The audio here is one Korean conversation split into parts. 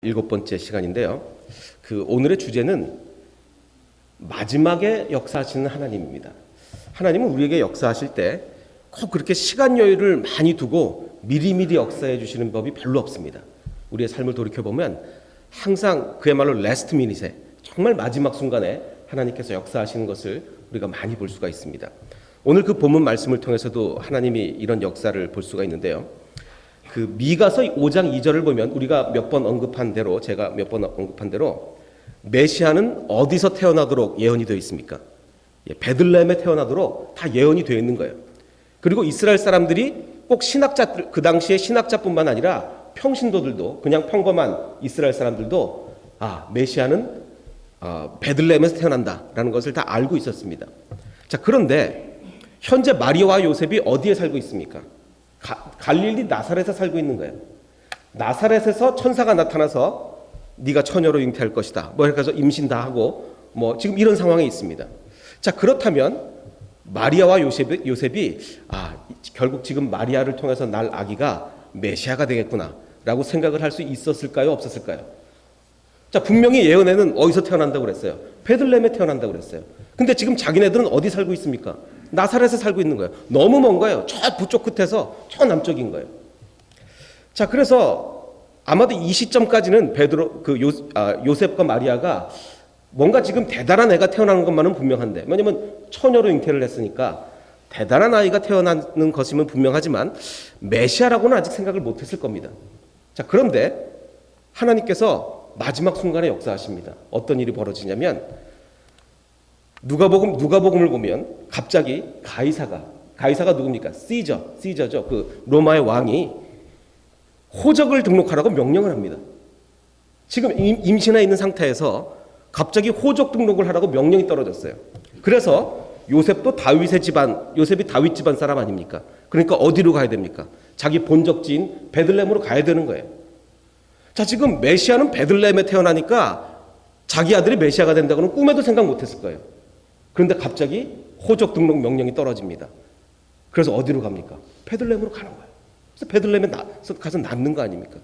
7번째 시간인데요. 오늘의 주제는 마지막에 역사하시는 하나님입니다. 하나님은 우리에게 역사하실 때 꼭 그렇게 시간 여유를 많이 두고 미리미리 역사해 주시는 법이 별로 없습니다. 우리의 삶을 돌이켜보면 항상 그야말로 레스트 미닛에 정말 마지막 순간에 하나님께서 역사하시는 것을 우리가 많이 볼 수가 있습니다. 오늘 그 본문 말씀을 통해서도 하나님이 이런 역사를 볼 수가 있는데요. 미가서 5장 2절을 보면 우리가 몇 번 언급한 대로, 제가 몇 번 언급한 대로 메시아는 어디서 태어나도록 예언이 되어 있습니까? 베들레헴에 태어나도록 다 예언이 되어 있는 거예요. 그리고 이스라엘 사람들이 꼭 신학자들, 그 당시에 신학자뿐만 아니라 평신도들도, 그냥 평범한 이스라엘 사람들도 메시아는 베들레헴에서 태어난다라는 것을 다 알고 있었습니다. 자, 그런데 현재 마리아와 요셉이 어디에 살고 있습니까? 갈릴리 나사렛에 살고 있는 거예요. 나사렛에서 천사가 나타나서 네가 처녀로 잉태할 것이다. 이렇게 해서 임신 다 하고 지금 이런 상황에 있습니다. 자, 그렇다면 마리아와 요셉이 결국 지금 마리아를 통해서 날 아기가 메시아가 되겠구나라고 생각을 할 수 있었을까요? 없었을까요? 자, 분명히 예언에는 어디서 태어난다고 그랬어요? 베들레헴에 태어난다고 그랬어요. 근데 지금 자기네들은 어디 살고 있습니까? 나사렛에 살고 있는 거예요. 너무 먼 거예요. 저 북쪽 끝에서 저 남쪽인 거예요. 자, 그래서 아마도 이 시점까지는 요셉과 마리아가 뭔가 지금 대단한 애가 태어나는 것만은 분명한데, 왜냐면 처녀로 잉태를 했으니까 대단한 아이가 태어나는 것이면 분명하지만 메시아라고는 아직 생각을 못했을 겁니다. 자, 그런데 하나님께서 마지막 순간에 역사하십니다. 어떤 일이 벌어지냐면 누가복음을 보면 갑자기 가이사가 누굽니까? 시저죠. 로마의 왕이 호적을 등록하라고 명령을 합니다. 지금 임신해 있는 상태에서 갑자기 호적 등록을 하라고 명령이 떨어졌어요. 그래서 요셉이 다윗 집안 사람 아닙니까? 그러니까 어디로 가야 됩니까? 자기 본적지인 베들레헴으로 가야 되는 거예요. 자, 지금 메시아는 베들레헴에 태어나니까 자기 아들이 메시아가 된다고는 꿈에도 생각 못했을 거예요. 그런데 갑자기 호적 등록 명령이 떨어집니다. 그래서 어디로 갑니까? 베들레헴으로 가는 거예요. 그래서 베들레헴에 가서 낳는 거 아닙니까?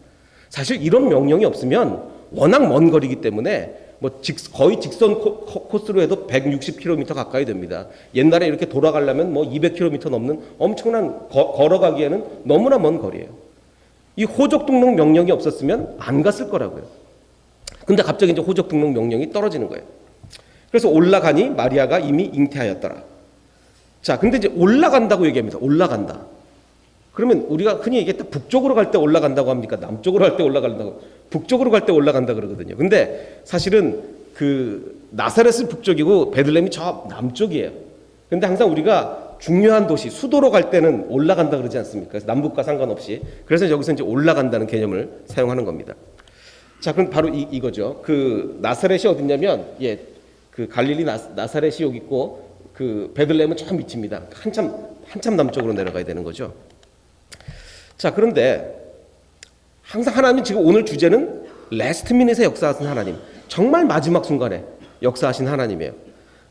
사실 이런 명령이 없으면 워낙 먼 거리이기 때문에 거의 직선 코스로 해도 160km 가까이 됩니다. 옛날에 이렇게 돌아가려면 200km 넘는 엄청난 걸어가기에는 너무나 먼 거리예요. 이 호적 등록 명령이 없었으면 안 갔을 거라고요. 근데 갑자기 이제 호적 등록 명령이 떨어지는 거예요. 그래서 올라가니 마리아가 이미 잉태하였더라. 자, 근데 이제 올라간다고 얘기합니다. 올라간다. 그러면 우리가 흔히 얘기했다 북쪽으로 갈 때 올라간다고 합니까? 남쪽으로 갈 때 올라간다고? 북쪽으로 갈 때 올라간다 그러거든요. 근데 사실은 나사렛은 북쪽이고 베들레헴이 저 남쪽이에요. 근데 항상 우리가 중요한 도시, 수도로 갈 때는 올라간다 그러지 않습니까? 그래서 남북과 상관없이. 그래서 여기서 이제 올라간다는 개념을 사용하는 겁니다. 자, 그럼 바로 이거죠. 나사렛이 어디냐면, 갈릴리 나사렛이 여기 있고, 베들레헴은 저 밑입니다. 한참 남쪽으로 내려가야 되는 거죠. 자, 그런데 항상 하나님은 지금 오늘 주제는 레스트 미닛에 역사하신 하나님, 정말 마지막 순간에 역사하신 하나님이에요.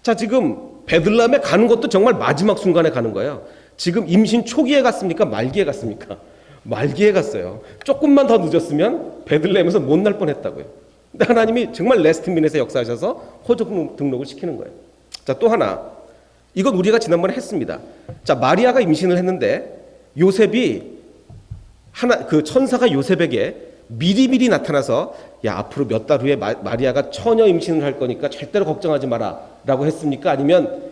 자, 지금 베들레헴에 가는 것도 정말 마지막 순간에 가는 거예요. 지금 임신 초기에 갔습니까? 말기에 갔습니까? 말기에 갔어요. 조금만 더 늦었으면 베들레헴에서 못 날 뻔했다고요. 근데 하나님이 정말 레스트 미닛에 역사하셔서 호적 등록을 시키는 거예요. 자, 또 하나, 이건 우리가 지난번에 했습니다. 자, 마리아가 임신을 했는데 요셉이 천사가 요셉에게 미리미리 나타나서 앞으로 몇 달 후에 마리아가 처녀 임신을 할 거니까 절대로 걱정하지 마라 라고 했습니까? 아니면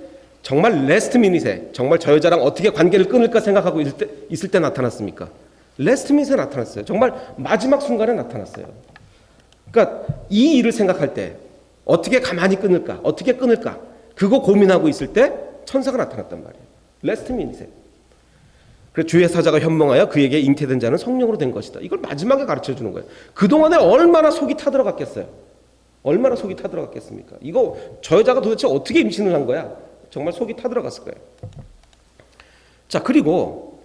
정말 레스트 미닛에 정말 저 여자랑 어떻게 관계를 끊을까 생각하고 있을 때 나타났습니까? 레스트 미닛에 나타났어요. 정말 마지막 순간에 나타났어요. 그러니까 이 일을 생각할 때 어떻게 가만히 끊을까? 어떻게 끊을까? 그거 고민하고 있을 때 천사가 나타났단 말이에요. 레스트 미닛에. 그래서 주의 사자가 현몽하여 그에게 잉태된 자는 성령으로 된 것이다. 이걸 마지막에 가르쳐 주는 거예요. 그동안에 얼마나 속이 타들어갔겠어요. 얼마나 속이 타들어갔겠습니까? 저 여자가 도대체 어떻게 임신을 한 거야? 정말 속이 타들어갔을 거예요. 자, 그리고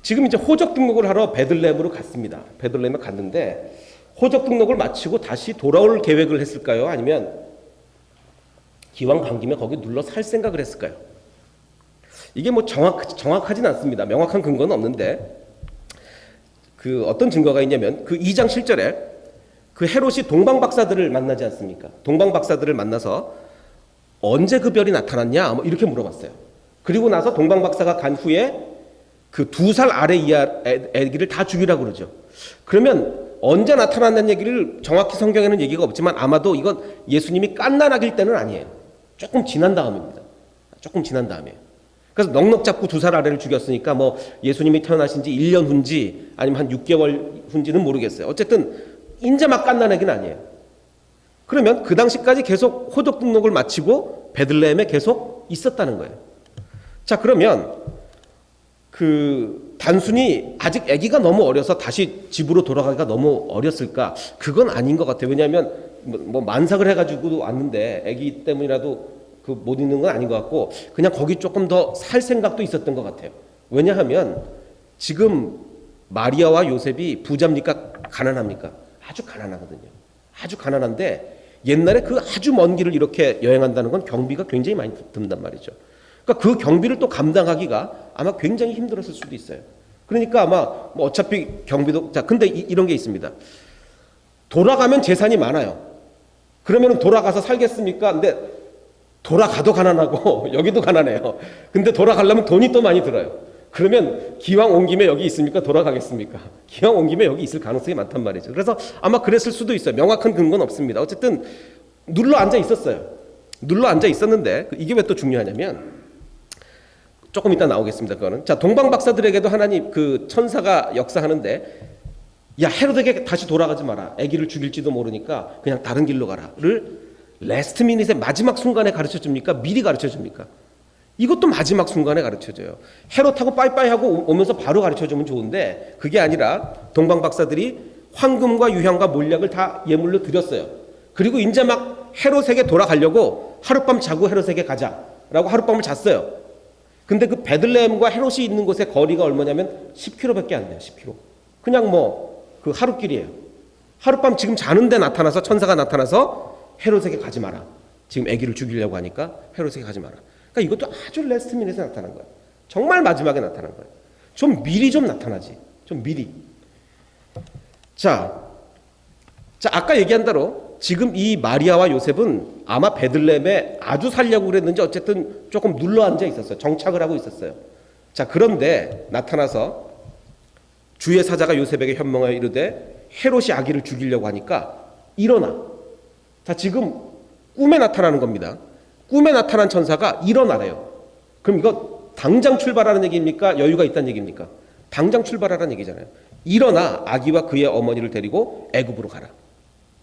지금 이제 호적 등록을 하러 베들레헴으로 갔습니다. 베들레헴에 갔는데 호적 등록을 마치고 다시 돌아올 계획을 했을까요? 아니면 기왕 간 김에 거기 눌러 살 생각을 했을까요? 이게 정확하진 않습니다. 명확한 근거는 없는데 어떤 증거가 있냐면 2장 7절에 그 헤롯이 동방 박사들을 만나지 않습니까? 동방 박사들을 만나서 언제 그 별이 나타났냐? 뭐 이렇게 물어봤어요. 그리고 나서 동방 박사가 간 후에 그 2살 아래 이하 애기를 다 죽이라고 그러죠. 그러면 언제 나타났다는 얘기를 정확히 성경에는 얘기가 없지만 아마도 이건 예수님이 갓난아기일 때는 아니에요. 조금 지난 다음입니다. 조금 지난 다음이에요. 그래서 넉넉 잡고 2살 아래를 죽였으니까 뭐 예수님이 태어나신 지 1년 후인지 아니면 한 6개월 후인지는 모르겠어요. 어쨌든 인제 막 갓난아기는 아니에요. 그러면 그 당시까지 계속 호적 등록을 마치고 베들레헴에 계속 있었다는 거예요. 자, 그러면 그 단순히 아직 아기가 너무 어려서 다시 집으로 돌아가기가 너무 어렸을까? 그건 아닌 것 같아요. 왜냐하면 뭐 만삭을 해가지고 왔는데 아기 때문이라도 그 못 있는 건 아닌 것 같고 그냥 거기 조금 더 살 생각도 있었던 것 같아요. 왜냐하면 지금 마리아와 요셉이 부자입니까? 가난합니까? 아주 가난하거든요. 아주 가난한데 옛날에 그 아주 먼 길을 이렇게 여행한다는 건 경비가 굉장히 많이 든단 말이죠. 그러니까 그 경비를 또 감당하기가 아마 굉장히 힘들었을 수도 있어요. 그러니까 아마 뭐 어차피 경비도 자 근데 이런 게 있습니다. 돌아가면 재산이 많아요. 그러면 돌아가서 살겠습니까? 근데 돌아가도 가난하고 여기도 가난해요. 근데 돌아가려면 돈이 또 많이 들어요. 그러면 기왕 온 김에 여기 있습니까? 돌아가겠습니까? 기왕 온 김에 여기 있을 가능성이 많단 말이죠. 그래서 아마 그랬을 수도 있어요. 명확한 근거는 없습니다. 어쨌든 눌러 앉아 있었어요. 눌러 앉아 있었는데 이게 왜 또 중요하냐면 조금 이따 나오겠습니다. 그거는 자 동방 박사들에게도 하나님 그 천사가 역사하는데 야 헤로드에게 다시 돌아가지 마라. 아기를 죽일지도 모르니까 그냥 다른 길로 가라를 레스트 미닛의 마지막 순간에 가르쳐 줍니까? 미리 가르쳐 줍니까? 이것도 마지막 순간에 가르쳐 줘요. 헤롯하고 빠이빠이 하고 오면서 바로 가르쳐 주면 좋은데 그게 아니라 동방 박사들이 황금과 유향과 몰약을 다 예물로 드렸어요. 그리고 이제 막 헤롯에게 돌아가려고 하룻밤 자고 헤롯에게 가자라고 하룻밤을 잤어요. 근데 그 베들레헴과 헤롯이 있는 곳의 거리가 얼마냐면 10km밖에 안 돼요. 10km. 그냥 뭐 그 하루길이에요. 하룻밤 지금 자는데 나타나서 천사가 나타나서 헤롯에게 가지 마라. 지금 아기를 죽이려고 하니까 헤롯에게 가지 마라. 그러니까 이것도 아주 레스트 미닛에 나타난 거예요. 정말 마지막에 나타난 거예요. 좀 미리 좀 나타나지. 좀 미리. 자, 아까 얘기한 대로 지금 이 마리아와 요셉은 아마 베들레헴에 아주 살려고 그랬는지 어쨌든 조금 눌러 앉아 있었어요. 정착을 하고 있었어요. 자, 그런데 나타나서 주의 사자가 요셉에게 현명하여 이르되 헤롯이 아기를 죽이려고 하니까 일어나. 자, 지금 꿈에 나타나는 겁니다. 꿈에 나타난 천사가 일어나래요. 그럼 이거 당장 출발하는 얘기입니까? 여유가 있다는 얘기입니까? 당장 출발하라는 얘기잖아요. 일어나 아기와 그의 어머니를 데리고 애굽으로 가라.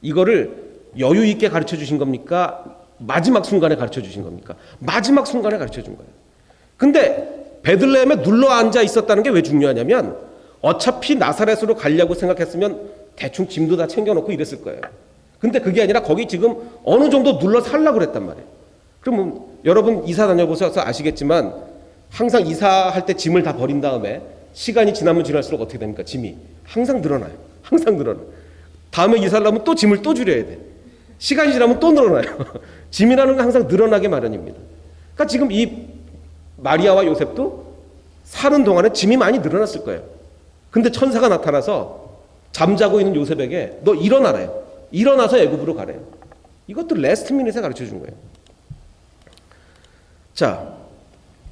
이거를 여유 있게 가르쳐 주신 겁니까? 마지막 순간에 가르쳐 주신 겁니까? 마지막 순간에 가르쳐 준 거예요. 근데 베들레헴에 눌러 앉아 있었다는 게 왜 중요하냐면 어차피 나사렛으로 가려고 생각했으면 대충 짐도 다 챙겨놓고 이랬을 거예요. 근데 그게 아니라 거기 지금 어느 정도 눌러 살라고 그랬단 말이에요. 그러면 여러분 이사 다녀보셔서 아시겠지만 항상 이사할 때 짐을 다 버린 다음에 시간이 지나면 지날수록 어떻게 됩니까? 짐이 항상 늘어나요. 항상 늘어나요. 다음에 이사를 하면 또 짐을 또 줄여야 돼. 시간이 지나면 또 늘어나요. 짐이라는 건 항상 늘어나게 마련입니다. 그러니까 지금 이 마리아와 요셉도 사는 동안에 짐이 많이 늘어났을 거예요. 근데 천사가 나타나서 잠자고 있는 요셉에게 너 일어나래요. 일어나서 애굽으로 가래요. 이것도 레스트 미닛에 가르쳐 준 거예요. 자,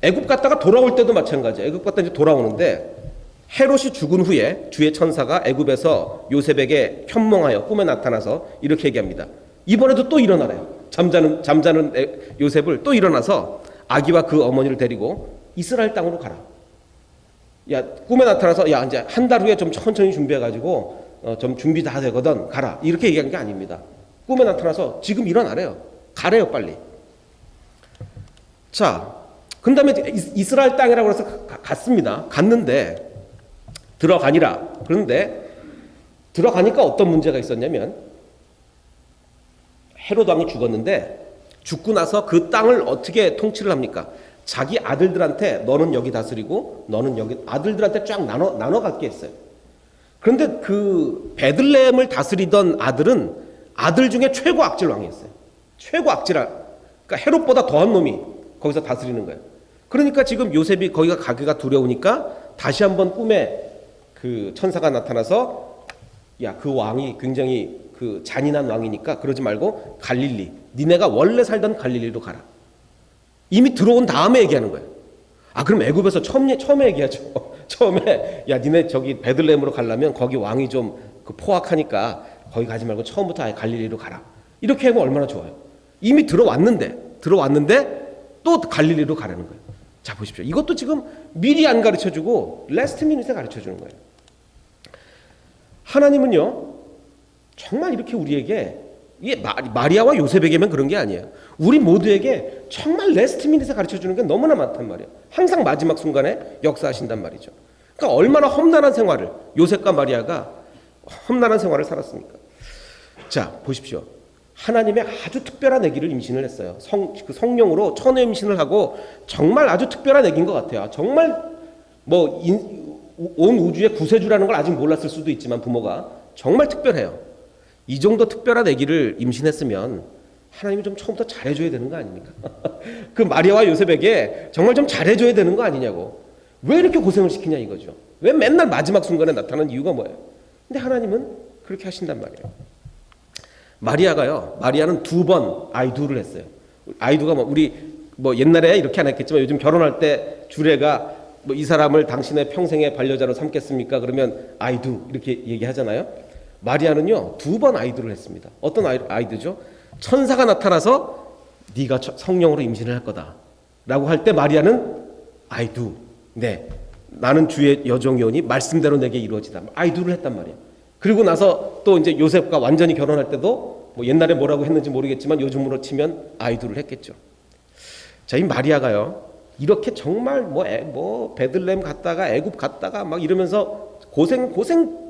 애굽 갔다가 돌아올 때도 마찬가지예요. 애굽 갔다 이제 돌아오는데 헤롯이 죽은 후에 주의 천사가 애굽에서 요셉에게 현몽하여 꿈에 나타나서 이렇게 얘기합니다. 이번에도 또 일어나래요. 잠자는 요셉을 또 일어나서 아기와 그 어머니를 데리고 이스라엘 땅으로 가라. 야, 꿈에 나타나서 야 이제 한 달 후에 좀 천천히 준비해가지고 좀 준비 다 되거든 가라. 이렇게 얘기한 게 아닙니다. 꿈에 나타나서 지금 일어나래요. 가래요 빨리. 자, 그 다음에 이스라엘 땅이라고 해서 갔습니다. 갔는데 들어가니라. 그런데 들어가니까 어떤 문제가 있었냐면 헤롯 왕이 죽었는데 죽고 나서 그 땅을 어떻게 통치를 합니까? 자기 아들들한테 너는 여기 다스리고 너는 여기 아들들한테 쫙 나눠 갖게 했어요. 그런데 그 베들레헴을 다스리던 아들은 아들 중에 최고 악질 왕이었어요. 최고 악질한. 그러니까 헤롯보다 더한 놈이 거기서 다스리는 거예요. 그러니까 지금 요셉이 거기가 가기가 두려우니까 다시 한번 꿈에 그 천사가 나타나서 야, 그 왕이 굉장히 그 잔인한 왕이니까 그러지 말고 갈릴리, 니네가 원래 살던 갈릴리로 가라. 이미 들어온 다음에 얘기하는 거예요. 아, 그럼 애굽에서 처음에 얘기하죠. 처음에 야, 니네 저기 베들레헴으로 가려면 거기 왕이 좀 그 포악하니까 거기 가지 말고 처음부터 아예 갈릴리로 가라. 이렇게 하면 얼마나 좋아요. 이미 들어왔는데 또 갈릴리로 가라는 거예요. 자, 보십시오. 이것도 지금 미리 안 가르쳐주고 레스트 미닛에 가르쳐주는 거예요. 하나님은요, 정말 이렇게 우리에게, 이게 마리아와 요셉에게만 그런 게 아니에요. 우리 모두에게 정말 레스트 미닛에 가르쳐주는 게 너무나 많단 말이에요. 항상 마지막 순간에 역사하신단 말이죠. 그러니까 얼마나 험난한 생활을, 요셉과 마리아가 험난한 생활을 살았습니까? 자, 보십시오. 하나님의 아주 특별한 아기를 임신을 했어요. 그 성령으로 천의 임신을 하고 정말 아주 특별한 아기인 것 같아요. 정말 온 우주의 구세주라는 걸 아직 몰랐을 수도 있지만 부모가 정말 특별해요. 이 정도 특별한 아기를 임신했으면 하나님이 좀 처음부터 잘해줘야 되는 거 아닙니까? 그 마리아와 요셉에게 정말 좀 잘해줘야 되는 거 아니냐고. 왜 이렇게 고생을 시키냐 이거죠. 왜 맨날 마지막 순간에 나타나는 이유가 뭐예요? 근데 하나님은 그렇게 하신단 말이에요. 마리아는 2번 아이두를 했어요. 아이두가 우리 옛날에 이렇게 안 했겠지만 요즘 결혼할 때 주례가 이 사람을 당신의 평생의 반려자로 삼겠습니까? 그러면 아이두 이렇게 얘기하잖아요. 마리아는요 2번 아이두를 했습니다. 어떤 아이두죠? 천사가 나타나서 네가 성령으로 임신을 할 거다 라고 할 때 마리아는 아이두, 네, 나는 주의 여종이오니 말씀대로 내게 이루어지다, 아이두를 했단 말이에요. 그리고 나서 또 이제 요셉과 완전히 결혼할 때도 옛날에 뭐라고 했는지 모르겠지만 요즘으로 치면 아이두를 했겠죠. 자, 이 마리아가요 이렇게 정말 베들레헴 갔다가 애굽 갔다가 막 이러면서 고생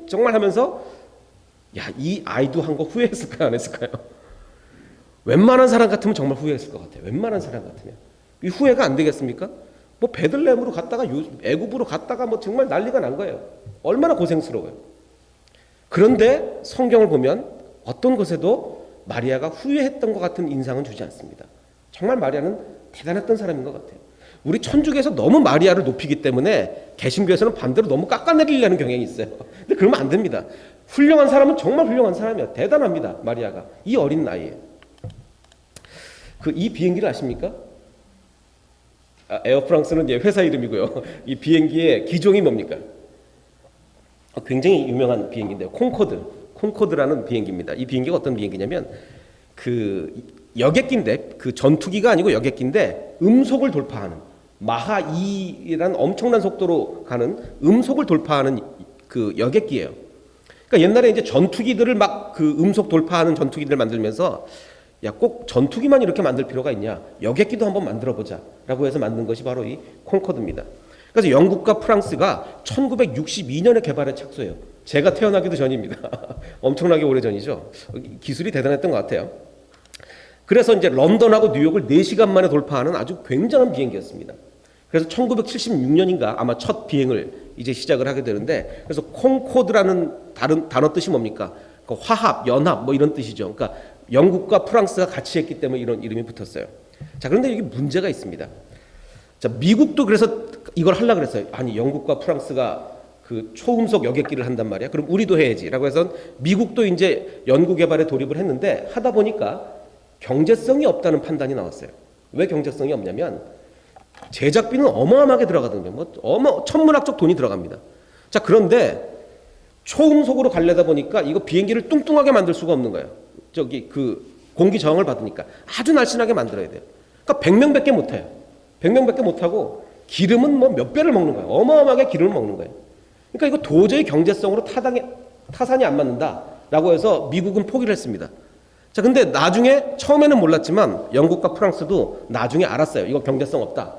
정말 하면서 야, 이 아이두 한 거 후회했을까요, 안 했을까요? 웬만한 사람 같으면 정말 후회했을 것 같아요. 웬만한 사람 같으면 이 후회가 안 되겠습니까? 베들레헴으로 갔다가 애굽으로 갔다가 정말 난리가 난 거예요. 얼마나 고생스러워요. 그런데 성경을 보면 어떤 것에도 마리아가 후회했던 것 같은 인상은 주지 않습니다. 정말 마리아는 대단했던 사람인 것 같아요. 우리 천주교에서 너무 마리아를 높이기 때문에 개신교에서는 반대로 너무 깎아내리려는 경향이 있어요. 근데 그러면 안 됩니다. 훌륭한 사람은 정말 훌륭한 사람이에요. 대단합니다. 마리아가 이 어린 나이에. 이 비행기를 아십니까? 에어프랑스는 회사 이름이고요. 이 비행기의 기종이 뭡니까? 굉장히 유명한 비행기인데요. 콩코드라는 비행기입니다. 이 비행기가 어떤 비행기냐면 여객기인데 전투기가 아니고 여객기인데 음속을 돌파하는 마하 2라는 엄청난 속도로 가는 음속을 돌파하는 여객기예요. 그러니까 옛날에 이제 전투기들을 음속 돌파하는 전투기들을 만들면서 야, 꼭 전투기만 이렇게 만들 필요가 있냐? 여객기도 한번 만들어 보자라고 해서 만든 것이 바로 이 콩코드입니다. 그래서 영국과 프랑스가 1962년에 개발에 착수해요. 제가 태어나기도 전입니다. 엄청나게 오래전이죠. 기술이 대단했던 것 같아요. 그래서 이제 런던하고 뉴욕을 4시간 만에 돌파하는 아주 굉장한 비행기였습니다. 그래서 1976년인가 아마 첫 비행을 이제 시작을 하게 되는데, 그래서 콩코드라는 단어 뜻이 뭡니까? 화합, 연합 이런 뜻이죠. 그러니까 영국과 프랑스가 같이 했기 때문에 이런 이름이 붙었어요. 자, 그런데 여기 문제가 있습니다. 자, 미국도 그래서 이걸 하려고 그랬어요. 아니, 영국과 프랑스가 초음속 여객기를 한단 말이야. 그럼 우리도 해야지라고 해서 미국도 이제 연구 개발에 돌입을 했는데, 하다 보니까 경제성이 없다는 판단이 나왔어요. 왜 경제성이 없냐면 제작비는 어마어마하게 들어가거든요. 천문학적 돈이 들어갑니다. 자, 그런데 초음속으로 가려다 보니까 이거 비행기를 뚱뚱하게 만들 수가 없는 거예요. 공기 저항을 받으니까 아주 날씬하게 만들어야 돼요. 그러니까 100명밖에 못 해요. 100명밖에 못 하고 기름은 몇 배를 먹는 거예요. 어마어마하게 기름을 먹는 거예요. 그러니까 이거 도저히 경제성으로 타산이 안 맞는다라고 해서 미국은 포기를 했습니다. 자, 근데 나중에 처음에는 몰랐지만 영국과 프랑스도 나중에 알았어요. 이거 경제성 없다.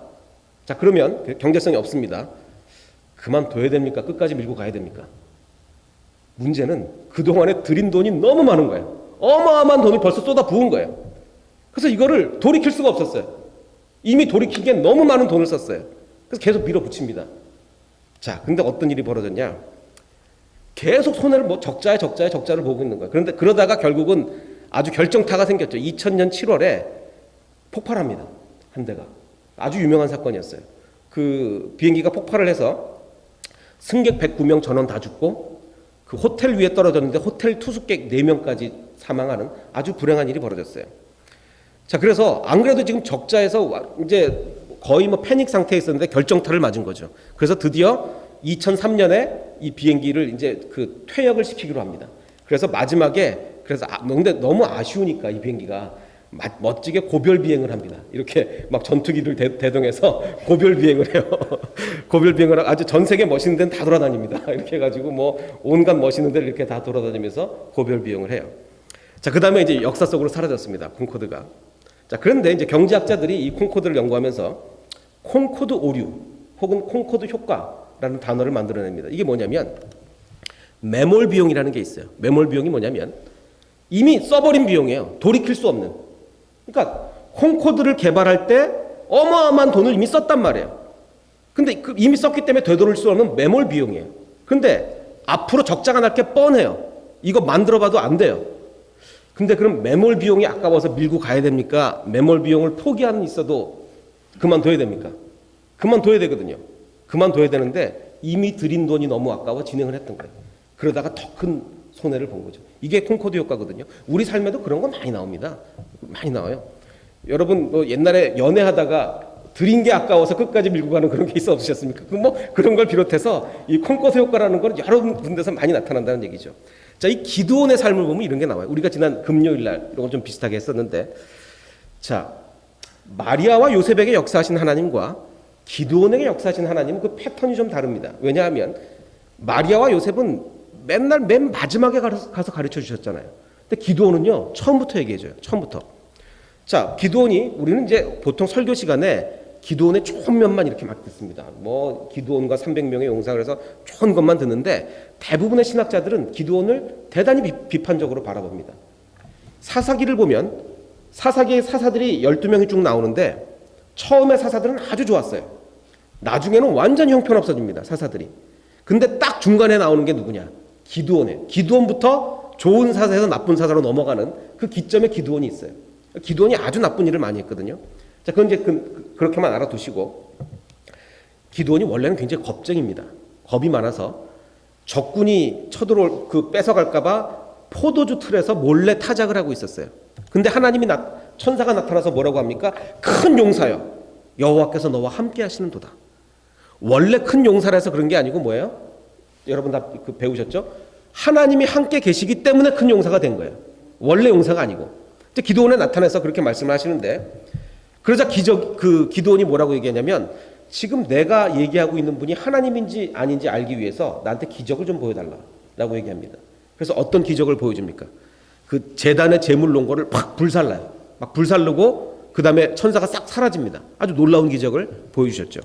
자, 그러면 경제성이 없습니다. 그만둬야 됩니까? 끝까지 밀고 가야 됩니까? 문제는 그동안에 들인 돈이 너무 많은 거예요. 어마어마한 돈이 벌써 쏟아 부은 거예요. 그래서 이거를 돌이킬 수가 없었어요. 이미 돌이키기엔 너무 많은 돈을 썼어요. 그래서 계속 밀어붙입니다. 자, 근데 어떤 일이 벌어졌냐? 계속 손해를 적자를 보고 있는 거예요. 그런데 그러다가 결국은 아주 결정타가 생겼죠. 2000년 7월에 폭발합니다. 한 대가. 아주 유명한 사건이었어요. 비행기가 폭발을 해서 승객 109명 전원 다 죽고, 호텔 위에 떨어졌는데 호텔 투숙객 4명까지 사망하는 아주 불행한 일이 벌어졌어요. 자, 그래서 안 그래도 지금 적자에서 이제 거의 뭐 패닉 상태에 있었는데 결정타를 맞은 거죠. 그래서 드디어 2003년에 이 비행기를 이제 그 퇴역을 시키기로 합니다. 그래서 마지막에 그래서 근데 너무 아쉬우니까 이 비행기가 멋지게 고별 비행을 합니다. 이렇게 막 전투기를 대동해서 고별 비행을 해요. 고별 비행을 아주 전 세계 멋있는 데는 다 돌아다닙니다. 이렇게 해가지고 뭐 온갖 멋있는 데를 이렇게 다 돌아다니면서 고별 비행을 해요. 자, 그 다음에 이제 역사 속으로 사라졌습니다. 콩코드가. 자, 그런데 이제 경제학자들이 이 콩코드를 연구하면서 콩코드 오류 혹은 콩코드 효과라는 단어를 만들어냅니다. 이게 뭐냐면 매몰 비용이라는 게 있어요. 매몰 비용이 뭐냐면 이미 써버린 비용이에요. 돌이킬 수 없는. 그러니까 콩코드를 개발할 때 어마어마한 돈을 이미 썼단 말이에요. 근데 이미 썼기 때문에 되돌릴 수 없는 매몰 비용이에요. 근데 앞으로 적자가 날 게 뻔해요. 이거 만들어봐도 안 돼요. 근데 그럼 매몰 비용이 아까워서 밀고 가야 됩니까? 매몰 비용을 포기하는 있어도 그만둬야 됩니까? 그만둬야 되거든요. 그만둬야 되는데 이미 들인 돈이 너무 아까워 진행을 했던 거예요. 그러다가 더 큰 손해를 본 거죠. 이게 콩코드 효과거든요. 우리 삶에도 그런 거 많이 나옵니다. 많이 나와요. 여러분 뭐 옛날에 연애하다가 들인 게 아까워서 끝까지 밀고 가는 그런 게 있어 없으셨습니까? 뭐 그런 걸 비롯해서 이 콩코드 효과라는 건 여러 군데서 많이 나타난다는 얘기죠. 자, 이 기드온의 삶을 보면 이런 게 나와요. 우리가 지난 금요일 날 이런 걸 좀 비슷하게 했었는데, 자, 마리아와 요셉에게 역사하신 하나님과 기드온에게 역사하신 하나님은 그 패턴이 좀 다릅니다. 왜냐하면 마리아와 요셉은 맨날 맨 마지막에 가서 가르쳐 주셨잖아요. 근데 기드온은요, 처음부터 얘기해줘요. 처음부터. 자, 기드온이 우리는 이제 보통 설교 시간에 기드온의 좋은 면만 이렇게 막 듣습니다. 뭐 기드온과 300명의 용사 그래서 좋은 것만 듣는데 대부분의 신학자들은 기드온을 대단히 비판적으로 바라봅니다. 사사기를 보면 사사기의 사사들이 12명이 쭉 나오는데 처음에 사사들은 아주 좋았어요. 나중에는 완전히 형편없어집니다. 사사들이. 근데 딱 중간에 나오는 게 누구냐? 기드온이에요. 기드온부터 좋은 사사에서 나쁜 사사로 넘어가는 그 기점에 기드온이 있어요. 기드온이 아주 나쁜 일을 많이 했거든요. 자, 그건 이제 그렇게만 알아두시고, 기드온이 원래는 굉장히 겁쟁입니다. 겁이 많아서 적군이 쳐들어올 뺏어갈까봐 포도주 틀에서 몰래 타작을 하고 있었어요. 근데 하나님이 천사가 나타나서 뭐라고 합니까? 큰 용사여, 여호와께서 너와 함께 하시는도다. 원래 큰 용사라서 그런 게 아니고 뭐예요? 여러분 다 배우셨죠? 하나님이 함께 계시기 때문에 큰 용사가 된 거예요. 원래 용사가 아니고. 기드온에 나타나서 그렇게 말씀을 하시는데, 그러자 기드온이 뭐라고 얘기하냐면, 지금 내가 얘기하고 있는 분이 하나님인지 아닌지 알기 위해서 나한테 기적을 좀 보여달라라고 얘기합니다. 그래서 어떤 기적을 보여줍니까? 그 제단의 제물 놓은 팍 불살라요. 막 불살르고 그 다음에 천사가 싹 사라집니다. 아주 놀라운 기적을 보여주셨죠.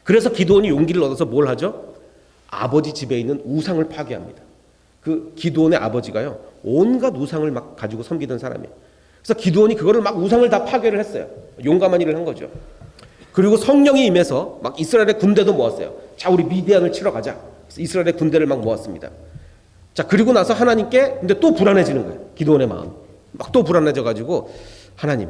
그래서 기드온이 용기를 얻어서 뭘 하죠? 아버지 집에 있는 우상을 파괴합니다. 그 기드온의 아버지가요, 온갖 우상을 막 가지고 섬기던 사람이에요. 그래서 기드온이 그거를 막 우상을 다 파괴를 했어요. 용감한 일을 한 거죠. 그리고 성령이 임해서 막 이스라엘의 군대도 모았어요. 자, 우리 미디안을 치러 가자. 그래서 이스라엘의 군대를 막 모았습니다. 자, 그리고 나서 하나님께 근데 또 불안해지는 거예요. 기드온의 마음. 막 또 불안해져가지고 하나님,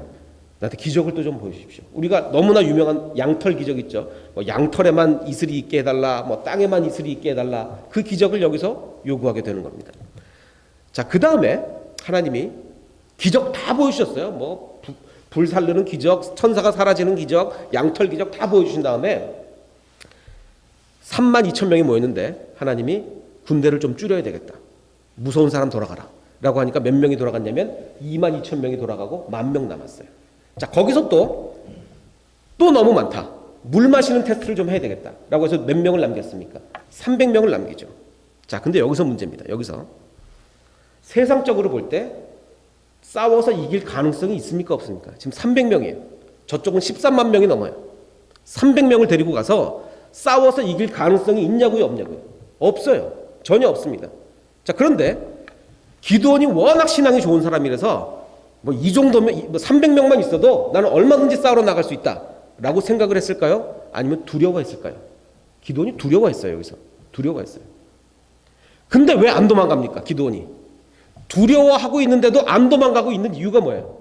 나한테 기적을 또 좀 보여주십시오. 우리가 너무나 유명한 양털 기적 있죠. 뭐 양털에만 이슬이 있게 해달라, 뭐 땅에만 이슬이 있게 해달라. 그 기적을 여기서 요구하게 되는 겁니다. 자, 그 다음에 하나님이 기적 다 보여주셨어요. 뭐 불 살르는 기적, 천사가 사라지는 기적, 양털 기적 다 보여주신 다음에 32,000명이 모였는데 하나님이 군대를 좀 줄여야 되겠다. 무서운 사람 돌아가라. 라고 하니까 몇 명이 돌아갔냐면 22,000명이 돌아가고 10,000명 남았어요. 자, 거기서 또 너무 많다. 물 마시는 테스트를 좀 해야 되겠다. 라고 해서 몇 명을 남겼습니까? 300명을 남기죠. 자, 근데 여기서 문제입니다. 여기서 세상적으로 볼 때 싸워서 이길 가능성이 있습니까? 없습니까? 지금 300명이에요. 저쪽은 13만 명이 넘어요. 300명을 데리고 가서 싸워서 이길 가능성이 있냐고요? 없냐고요? 없어요. 전혀 없습니다. 자, 그런데 기드온이 워낙 신앙이 좋은 사람이라서 뭐 이 정도면 300명만 있어도 나는 얼마든지 싸우러 나갈 수 있다 라고 생각을 했을까요? 아니면 두려워했을까요? 기드온이 두려워했어요. 여기서 두려워했어요. 근데 왜 안 도망갑니까? 기드온이 두려워하고 있는데도 안 도망가고 있는 이유가 뭐예요?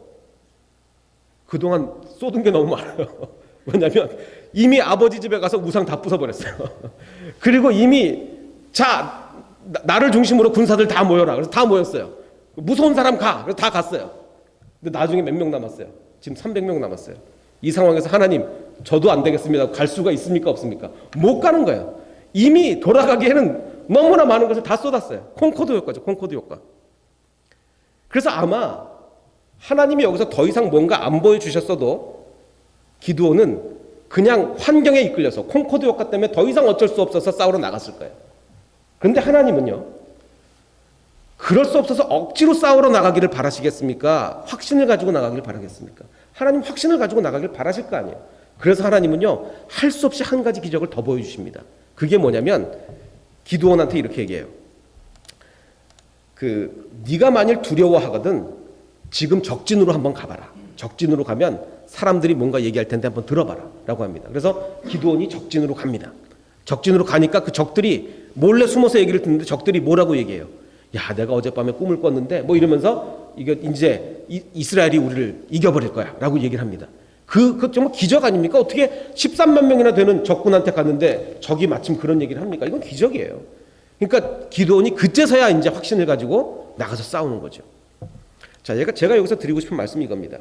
그동안 쏟은 게 너무 많아요. 왜냐하면 이미 아버지 집에 가서 우상 다 부숴버렸어요. 그리고 이미 자, 나를 중심으로 군사들 다 모여라. 그래서 다 모였어요. 무서운 사람 가. 그래서 다 갔어요. 근데 나중에 몇 명 남았어요? 지금 300명 남았어요. 이 상황에서 하나님, 저도 안 되겠습니다. 갈 수가 있습니까? 없습니까? 못 가는 거예요. 이미 돌아가기에는 너무나 많은 것을 다 쏟았어요. 콩코드 효과죠. 콩코드 효과. 그래서 아마 하나님이 여기서 더 이상 뭔가 안 보여주셨어도 기드온은 그냥 환경에 이끌려서 콩코드 효과 때문에 더 이상 어쩔 수 없어서 싸우러 나갔을 거예요. 그런데 하나님은요, 그럴 수 없어서 억지로 싸우러 나가기를 바라시겠습니까? 확신을 가지고 나가기를 바라겠습니까? 하나님 확신을 가지고 나가길 바라실 거 아니에요. 그래서 하나님은요, 할 수 없이 한 가지 기적을 더 보여주십니다. 그게 뭐냐면 기드온한테 이렇게 얘기해요. 네가 만일 두려워하거든 지금 적진으로 한번 가봐라. 적진으로 가면 사람들이 뭔가 얘기할 텐데 한번 들어봐라 라고 합니다. 그래서 기드온이 적진으로 갑니다. 적진으로 가니까 그 적들이 몰래 숨어서 얘기를 듣는데 적들이 뭐라고 얘기해요? 야, 내가 어젯밤에 꿈을 꿨는데 뭐 이러면서 이게 이제 이스라엘이 우리를 이겨버릴 거야 라고 얘기를 합니다. 그 정말 기적 아닙니까? 어떻게 13만 명이나 되는 적군한테 갔는데 적이 마침 그런 얘기를 합니까? 이건 기적이에요. 그러니까 기드온이 그제서야 이제 확신을 가지고 나가서 싸우는 거죠. 자, 제가 여기서 드리고 싶은 말씀이 이겁니다.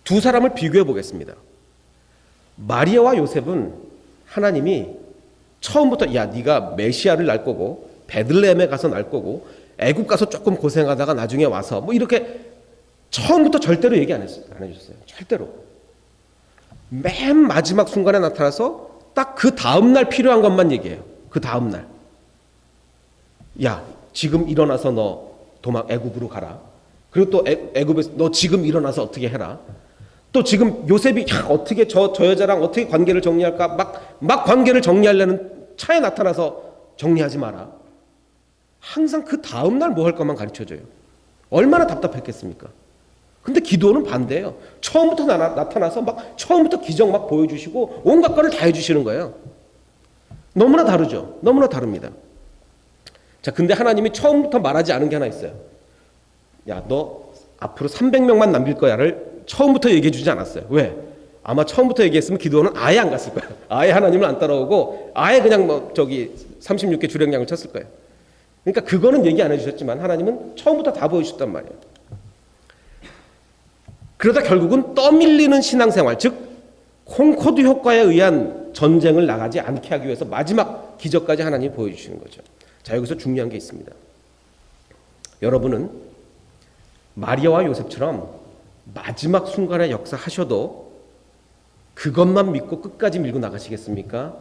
두 사람을 비교해 보겠습니다. 마리아와 요셉은 하나님이 처음부터 야, 네가 메시아를 낳을 거고 베들레헴에 가서 낳을 거고 애굽 가서 조금 고생하다가 나중에 와서 뭐 이렇게 처음부터 절대로 얘기 안 해주셨어요. 절대로. 맨 마지막 순간에 나타나서 딱 그 다음날 필요한 것만 얘기해요. 그 다음날. 야, 지금 일어나서 너 애굽으로 가라. 그리고 또 애굽에서 너 지금 일어나서 어떻게 해라. 또 지금 요셉이 어떻게 저 여자랑 어떻게 관계를 정리할까 막 관계를 정리하려는 차에 나타나서 정리하지 마라. 항상 그 다음날 뭐 할 것만 가르쳐줘요. 얼마나 답답했겠습니까? 근데 기드온은 반대예요. 처음부터 나타나서 막 처음부터 기적 막 보여주시고 온갖 거를 다 해주시는 거예요. 너무나 다르죠. 너무나 다릅니다. 자, 근데 하나님이 처음부터 말하지 않은 게 하나 있어요. 야, 너 앞으로 300명만 남길 거야를 처음부터 얘기해 주지 않았어요. 왜? 아마 처음부터 얘기했으면 기드온은 아예 안 갔을 거예요. 아예 하나님을 안 따라오고 아예 그냥 36개 주력량을 쳤을 거예요. 그러니까 그거는 얘기 안 해주셨지만 하나님은 처음부터 다 보여주셨단 말이에요. 그러다 결국은 떠밀리는 신앙생활, 즉 콩코드 효과에 의한 전쟁을 나가지 않게 하기 위해서 마지막 기적까지 하나님이 보여주시는 거죠. 자, 여기서 중요한 게 있습니다. 여러분은 마리아와 요셉처럼 마지막 순간에 역사하셔도 그것만 믿고 끝까지 밀고 나가시겠습니까?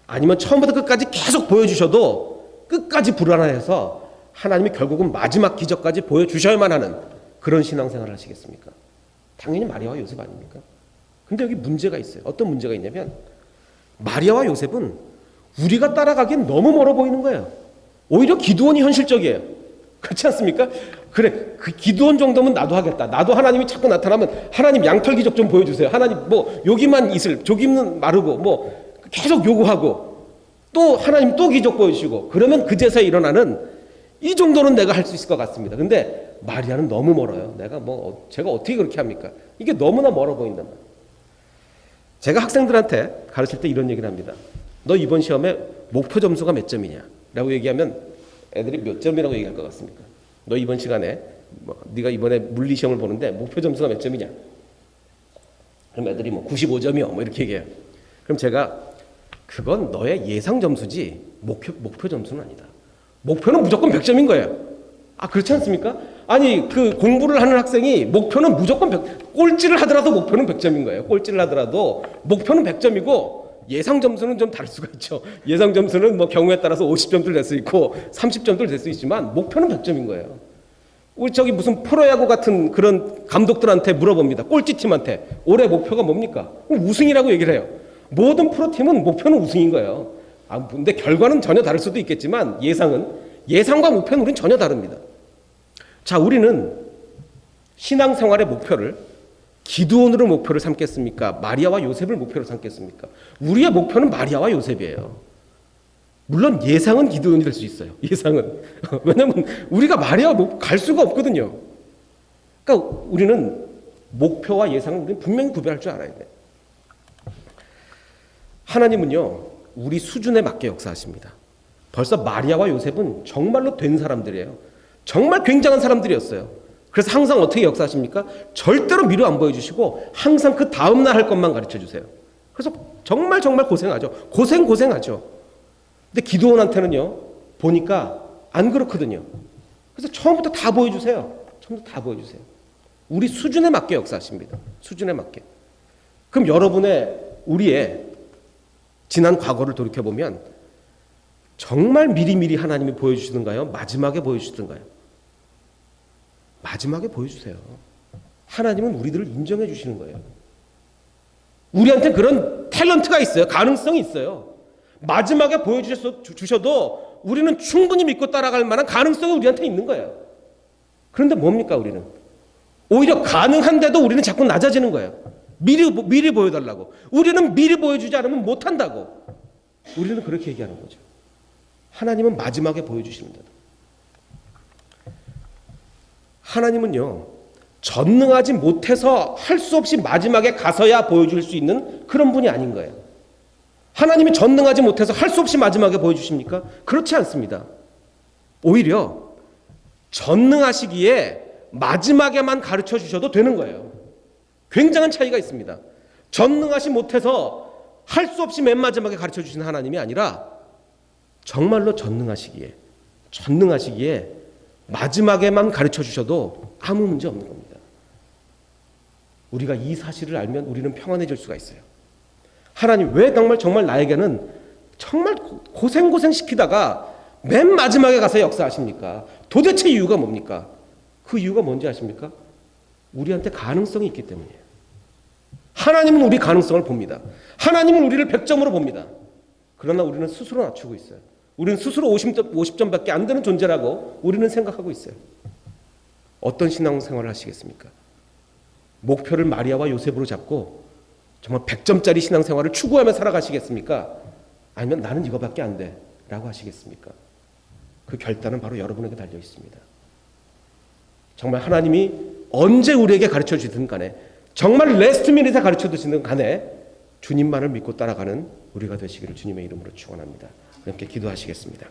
아니면 처음부터 끝까지 계속 보여주셔도 끝까지 불안해서 하나님이 결국은 마지막 기적까지 보여주셔야만 하는 그런 신앙생활을 하시겠습니까? 당연히 마리아와 요셉 아닙니까? 근데 여기 문제가 있어요. 어떤 문제가 있냐면 마리아와 요셉은 우리가 따라가기엔 너무 멀어 보이는 거예요. 오히려 기드온이 현실적이에요. 그렇지 않습니까? 그래, 그 기드온 정도면 나도 하겠다. 나도 하나님이 자꾸 나타나면 하나님 양털 기적 좀 보여주세요. 하나님 뭐 여기만 이슬, 저기는 마르고 뭐 계속 요구하고 또 하나님 또 기적 보여주시고 그러면 그제서야 일어나는 이 정도는 내가 할 수 있을 것 같습니다. 근데 마리아는 너무 멀어요. 제가 어떻게 그렇게 합니까? 이게 너무나 멀어 보인단 말이에요. 제가 학생들한테 가르칠 때 이런 얘기를 합니다. 너 이번 시험에 목표 점수가 몇 점이냐? 라고 얘기하면 애들이 몇 점이라고 얘기할 것 같습니까? 너 이번 시간에 네가 이번에 물리 시험을 보는데 목표 점수가 몇 점이냐? 그럼 애들이 95점이요. 이렇게 얘기해요. 그럼 제가 그건 너의 예상 점수지 목표 점수는 아니다. 목표는 무조건 100점인 거예요. 아, 그렇지 않습니까? 아니, 그 공부를 하는 학생이 목표는 무조건 꼴찌를 하더라도 목표는 100점인 거예요. 꼴찌를 하더라도 목표는 100점이고 예상 점수는 좀 다를 수가 있죠. 예상 점수는 경우에 따라서 50점도 될 수 있고 30점도 될 수 있지만 목표는 100점인 거예요. 우리 무슨 프로야구 같은 그런 감독들한테 물어봅니다. 꼴찌팀한테 올해 목표가 뭡니까? 우승이라고 얘기를 해요. 모든 프로팀은 목표는 우승인 거예요. 근데 결과는 전혀 다를 수도 있겠지만 예상과 목표는 우리는 전혀 다릅니다. 자, 우리는 신앙생활의 목표를 기드온으로 목표를 삼겠습니까? 마리아와 요셉을 목표로 삼겠습니까? 우리의 목표는 마리아와 요셉이에요. 물론 예상은 기드온이 될 수 있어요. 예상은. 왜냐하면 우리가 마리아와 갈 수가 없거든요. 그러니까 우리는 목표와 예상을 우리는 분명히 구별할 줄 알아야 돼요. 하나님은요, 우리 수준에 맞게 역사하십니다. 벌써 마리아와 요셉은 정말로 된 사람들이에요. 정말 굉장한 사람들이었어요. 그래서 항상 어떻게 역사하십니까? 절대로 미루 안 보여주시고 항상 그 다음날 할 것만 가르쳐주세요. 그래서 정말 고생하죠. 고생하죠. 근데 기드온한테는요, 보니까 안 그렇거든요. 그래서 처음부터 다 보여주세요. 우리 수준에 맞게 역사하십니다. 수준에 맞게. 그럼 우리의 지난 과거를 돌이켜보면 정말 미리미리 하나님이 보여주시던가요? 마지막에 보여주시던가요? 마지막에 보여주세요. 하나님은 우리들을 인정해 주시는 거예요. 우리한테 그런 탤런트가 있어요. 가능성이 있어요. 마지막에 보여주셔도 우리는 충분히 믿고 따라갈 만한 가능성이 우리한테 있는 거예요. 그런데 뭡니까 우리는? 오히려 가능한데도 우리는 자꾸 낮아지는 거예요. 미리 보여달라고. 우리는 미리 보여주지 않으면 못한다고. 우리는 그렇게 얘기하는 거죠. 하나님은 마지막에 보여주시는데, 하나님은요 전능하지 못해서 할 수 없이 마지막에 가서야 보여줄 수 있는 그런 분이 아닌 거예요. 하나님이 전능하지 못해서 할 수 없이 마지막에 보여주십니까? 그렇지 않습니다. 오히려 전능하시기에 마지막에만 가르쳐 주셔도 되는 거예요. 굉장한 차이가 있습니다. 전능하시 못해서 할 수 없이 맨 마지막에 가르쳐 주시는 하나님이 아니라 정말로 전능하시기에 마지막에만 가르쳐 주셔도 아무 문제 없는 겁니다. 우리가 이 사실을 알면 우리는 평안해질 수가 있어요. 하나님 왜 정말 나에게는 정말 고생 시키다가 맨 마지막에 가서 역사하십니까? 도대체 이유가 뭡니까? 그 이유가 뭔지 아십니까? 우리한테 가능성이 있기 때문이에요. 하나님은 우리 가능성을 봅니다. 하나님은 우리를 100점으로 봅니다. 그러나 우리는 스스로 낮추고 있어요. 우리는 스스로 50점밖에 안 되는 존재라고 우리는 생각하고 있어요. 어떤 신앙생활을 하시겠습니까? 목표를 마리아와 요셉으로 잡고 정말 100점짜리 신앙생활을 추구하며 살아가시겠습니까? 아니면 나는 이거밖에 안 돼 라고 하시겠습니까? 그 결단은 바로 여러분에게 달려 있습니다. 정말 하나님이 언제 우리에게 가르쳐 주든 간에, 정말 레스트 미닛에 가르쳐 주시든 간에 주님만을 믿고 따라가는 우리가 되시기를 주님의 이름으로 축원합니다. 함께 기도하시겠습니다.